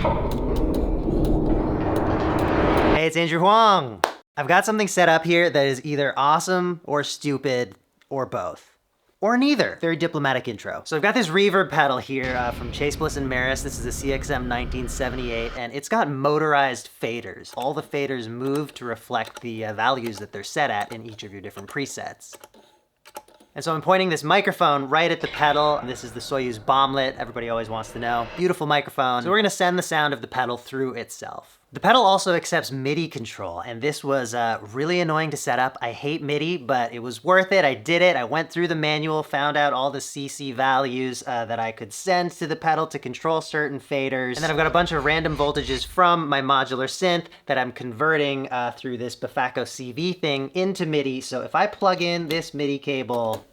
Hey, it's Andrew Huang. I've got something set up here that is either awesome or stupid or both. Or neither. Very diplomatic intro. So I've got this reverb pedal here from Chase Bliss and Maris. This is a CXM 1978, and it's got motorized faders. All the faders move to reflect the values that they're set at in each of your different presets. And so I'm pointing this microphone right at the pedal. This is the Soyuz Bomblet. Everybody always wants to know. Beautiful microphone. So we're gonna send the sound of the pedal through itself. The pedal also accepts MIDI control, and this was really annoying to set up. I hate MIDI, but it was worth it. I did it. I went through the manual, found out all the CC values that I could send to the pedal to control certain faders. And then I've got a bunch of random voltages from my modular synth that I'm converting through this Bafako CV thing into MIDI. So if I plug in this MIDI cable,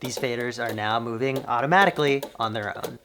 these faders are now moving automatically on their own.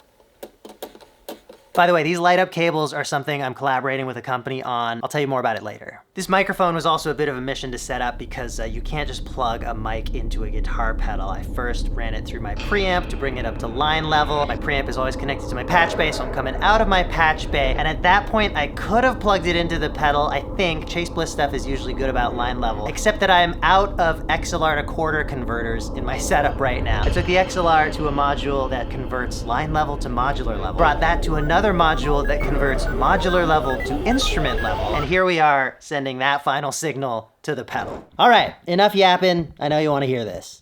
By the way, these light up cables are something I'm collaborating with a company on. I'll tell you more about it later. This microphone was also a bit of a mission to set up because you can't just plug a mic into a guitar pedal. I first ran it through my preamp to bring it up to line level. My preamp is always connected to my patch bay, so I'm coming out of my patch bay. And at that point, I could have plugged it into the pedal. I think Chase Bliss stuff is usually good about line level, except that I'm out of XLR to quarter converters in my setup right now. I took the XLR to a module that converts line level to modular level, brought that to another module that converts modular level to instrument level. And here we are sending that final signal to the pedal. All right, enough yapping. I know you want to hear this.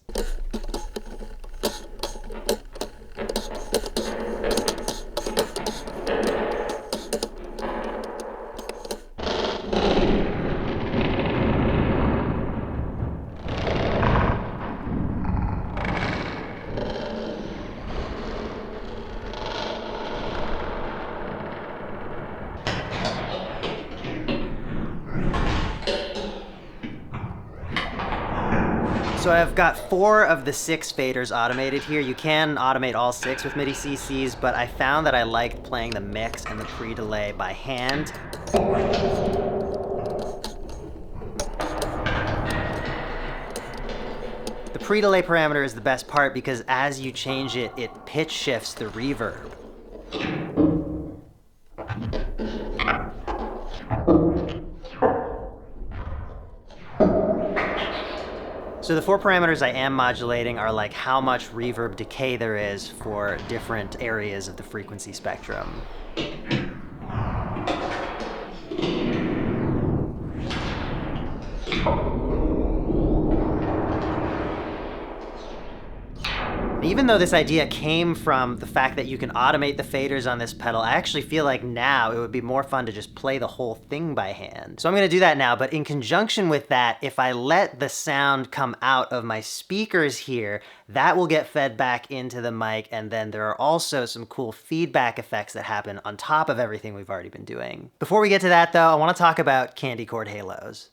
So I've got 4 of the 6 faders automated here. You can automate all 6 with MIDI CCs, but I found that I liked playing the mix and the pre-delay by hand. The pre-delay parameter is the best part because as you change it, it pitch shifts the reverb. So the 4 parameters I am modulating are like how much reverb decay there is for different areas of the frequency spectrum. Even though this idea came from the fact that you can automate the faders on this pedal, I actually feel like now it would be more fun to just play the whole thing by hand. So I'm gonna do that now, but in conjunction with that, if I let the sound come out of my speakers here, that will get fed back into the mic, and then there are also some cool feedback effects that happen on top of everything we've already been doing. Before we get to that though, I wanna talk about candy chord halos.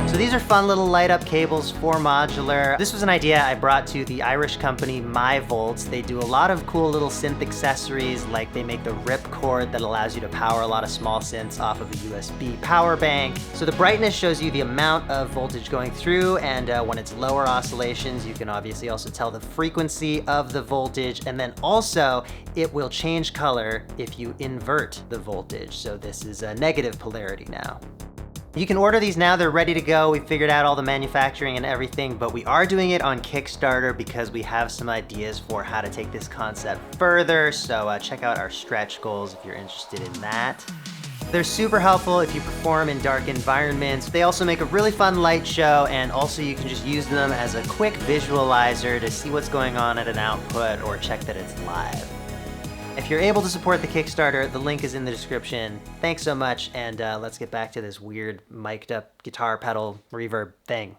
So these are fun little light up cables for modular. This was an idea I brought to the Irish company MyVolts. They do a lot of cool little synth accessories, like they make the rip cord that allows you to power a lot of small synths off of a USB power bank. So the brightness shows you the amount of voltage going through, and when it's lower oscillations, you can obviously also tell the frequency of the voltage, and then also it will change color if you invert the voltage. So this is a negative polarity now. You can order these now, they're ready to go. We figured out all the manufacturing and everything, but we are doing it on Kickstarter because we have some ideas for how to take this concept further. So check out our stretch goals if you're interested in that. They're super helpful if you perform in dark environments. They also make a really fun light show, and also you can just use them as a quick visualizer to see what's going on at an output or check that it's live. If you're able to support the Kickstarter, the link is in the description. Thanks so much, and let's get back to this weird mic'd up guitar pedal reverb thing.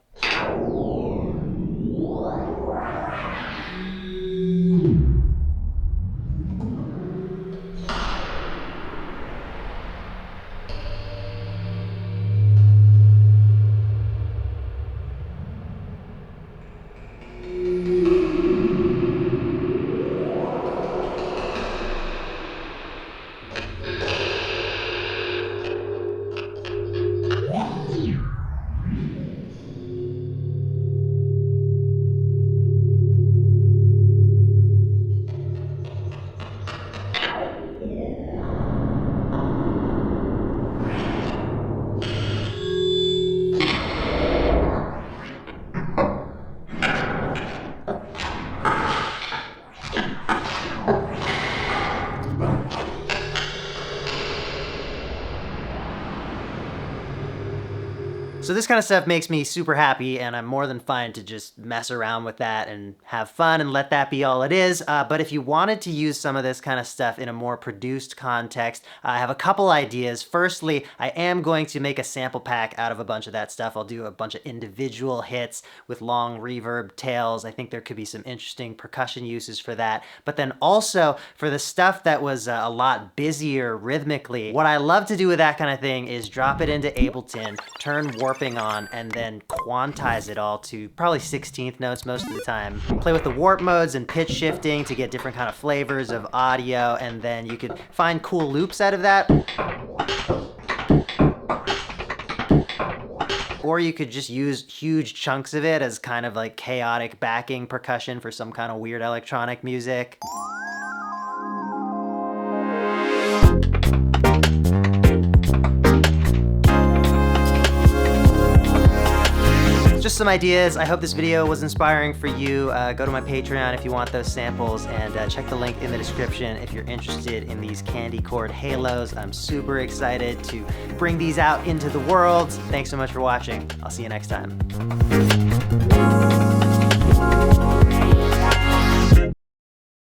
So this kind of stuff makes me super happy, and I'm more than fine to just mess around with that and have fun and let that be all it is. But if you wanted to use some of this kind of stuff in a more produced context, I have a couple ideas. Firstly, I am going to make a sample pack out of a bunch of that stuff. I'll do a bunch of individual hits with long reverb tails. I think there could be some interesting percussion uses for that. But then also for the stuff that was a lot busier rhythmically, what I love to do with that kind of thing is drop it into Ableton, turn warping on, and then quantize it all to probably 16th notes most of the time. Play with the warp modes and pitch shifting to get different kind of flavors of audio, and then you could find cool loops out of that. Or you could just use huge chunks of it as kind of like chaotic backing percussion for some kind of weird electronic music. Just some ideas. I hope this video was inspiring for you. Go to my Patreon if you want those samples, and check the link in the description if you're interested in these candy chord halos. I'm super excited to bring these out into the world. Thanks so much for watching. I'll see you next time.